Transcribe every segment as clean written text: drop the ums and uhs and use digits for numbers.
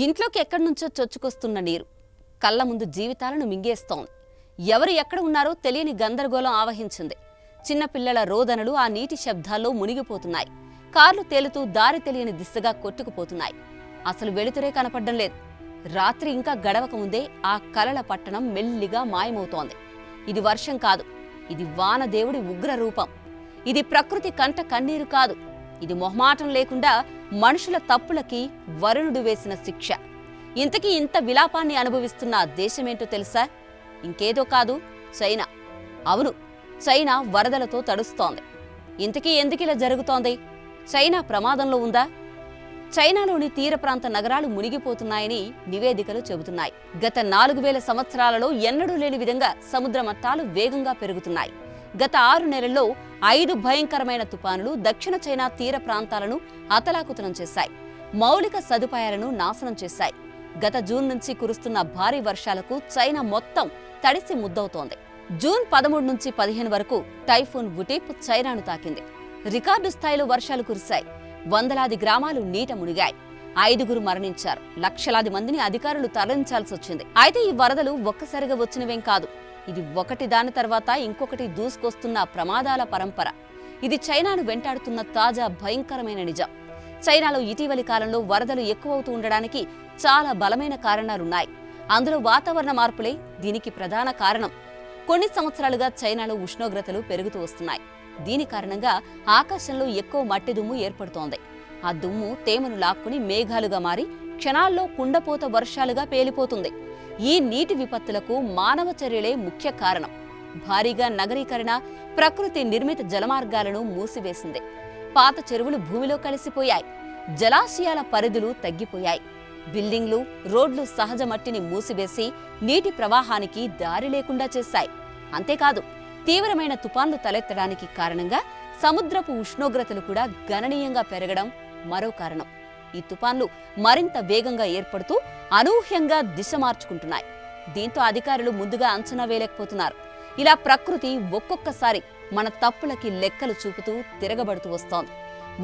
ఇంట్లోకి ఎక్కడి నుంచో చొచ్చుకొస్తున్న నీరు కళ్ళ ముందు జీవితాలను మింగేస్తోంది. ఎవరు ఎక్కడ ఉన్నారో తెలియని గందరగోళం ఆవహించింది. చిన్నపిల్లల రోదనలు ఆ నీటి శబ్దాల్లో మునిగిపోతున్నాయి. కార్లు తేలుతూ దారి తెలియని దిశగా కొట్టుకుపోతున్నాయి. అసలు వెలుతురే కనపడ్డం లేదు. రాత్రి ఇంకా గడవక ముందే ఆ కలల పట్టణం మెల్లిగా మాయమవుతోంది. ఇది వర్షం కాదు, ఇది వానదేవుడి ఉగ్ర రూపం. ఇది ప్రకృతి కంట కన్నీరు కాదు, ఇది మొహమాటం లేకుండా మనుషుల తప్పులకి వరుణుడు వేసిన శిక్ష. ఇంతకీ ఇంత విలాపాన్ని అనుభవిస్తున్న దేశమేంటో తెలుసా? ఇంకేదో కాదు, చైనా. అవును, చైనా వరదలతో తడుస్తోంది. ఇంతకీ ఎందుకిలా జరుగుతోంది? చైనా ప్రమాదంలో ఉందా? చైనాలోని తీర ప్రాంత నగరాలు మునిగిపోతున్నాయని నివేదికలు చెబుతున్నాయి. గత 4000 సంవత్సరాలలో ఎన్నడూ లేని విధంగా సముద్ర మట్టాలు వేగంగా పెరుగుతున్నాయి. గత 6 నెలల్లో 5 భయంకరమైన తుపానులు దక్షిణ చైనా తీర ప్రాంతాలను అతలాకుతలం చేశాయి. మౌలిక సదుపాయాలను నాశనం చేశాయి. గత జూన్ నుంచి కురుస్తున్న భారీ వర్షాలకు చైనా మొత్తం తడిసి ముద్దవుతోంది. జూన్ 13 నుంచి 15 వరకు టైఫూన్ బుటిప్ చైనాను తాకింది. రికార్డు స్థాయిలో వర్షాలు కురిశాయి. వందలాది గ్రామాలు నీట మునిగాయి. 5గురు మరణించారు. లక్షలాది మందిని అధికారులు తరలించాల్సి వచ్చింది. అయితే ఈ వరదలు ఒక్కసారిగా వచ్చినవేం కాదు. ఇది ఒకటి దాని తర్వాత ఇంకొకటి దూసుకొస్తున్న ప్రమాదాల పరంపర. ఇది చైనాను వెంటాడుతున్న తాజా భయంకరమైన నిజం. చైనాలో ఇటీవలి కాలంలో వరదలు ఎక్కువవుతూ ఉండడానికి చాలా బలమైన కారణాలున్నాయి. అందులో వాతావరణ మార్పులే దీనికి ప్రధాన కారణం. కొన్ని సంవత్సరాలుగా చైనాలో ఉష్ణోగ్రతలు పెరుగుతూ వస్తున్నాయి. దీని కారణంగా ఆకాశంలో ఎక్కువ మట్టి దుమ్ము ఏర్పడుతోంది. ఆ దుమ్ము తేమను లాక్కుని మేఘాలుగా మారి క్షణాల్లో కుండపోత వర్షాలుగా పేలిపోతుంది. ఈ నీటి విపత్తులకు మానవ చర్యలే ముఖ్య కారణం. భారీగా నగరీకరణ ప్రకృతి నిర్మిత జలమార్గాలను మూసివేసింది. పాత చెరువులు భూమిలో కలిసిపోయాయి. జలాశయాల పరిధులు తగ్గిపోయాయి. బిల్డింగ్లు, రోడ్లు సహజ మట్టిని మూసివేసి నీటి ప్రవాహానికి దారి లేకుండా చేశాయి. అంతేకాదు, తీవ్రమైన తుపాన్లు తలెత్తడానికి కారణంగా సముద్రపు ఉష్ణోగ్రతలు కూడా గణనీయంగా పెరగడం మరో కారణం. ఈ తుపాన్లు మరింత వేగంగా ఏర్పడుతూ అనూహ్యంగా దిశ మార్చుకుంటున్నాయి. దీంతో అధికారులు ముందుగా అంచనా వేయలేకపోతున్నారు. ఇలా ప్రకృతి ఒక్కొక్కసారి మన తప్పులకి లెక్కలు చూపుతూ తిరగబడుతూ వస్తోంది.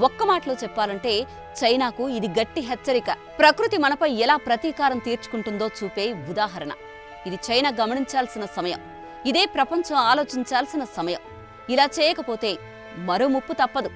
ఒక్క మాటలో చెప్పాలంటే చైనాకు ఇది గట్టి హెచ్చరిక. ప్రకృతి మనపై ఎలా ప్రతీకారం తీర్చుకుంటుందో చూపే ఉదాహరణ. ఇది చైనా గమనించాల్సిన సమయం. ఇదే ప్రపంచం ఆలోచించాల్సిన సమయం. ఇలా చేయకపోతే మరో ముప్పు తప్పదు.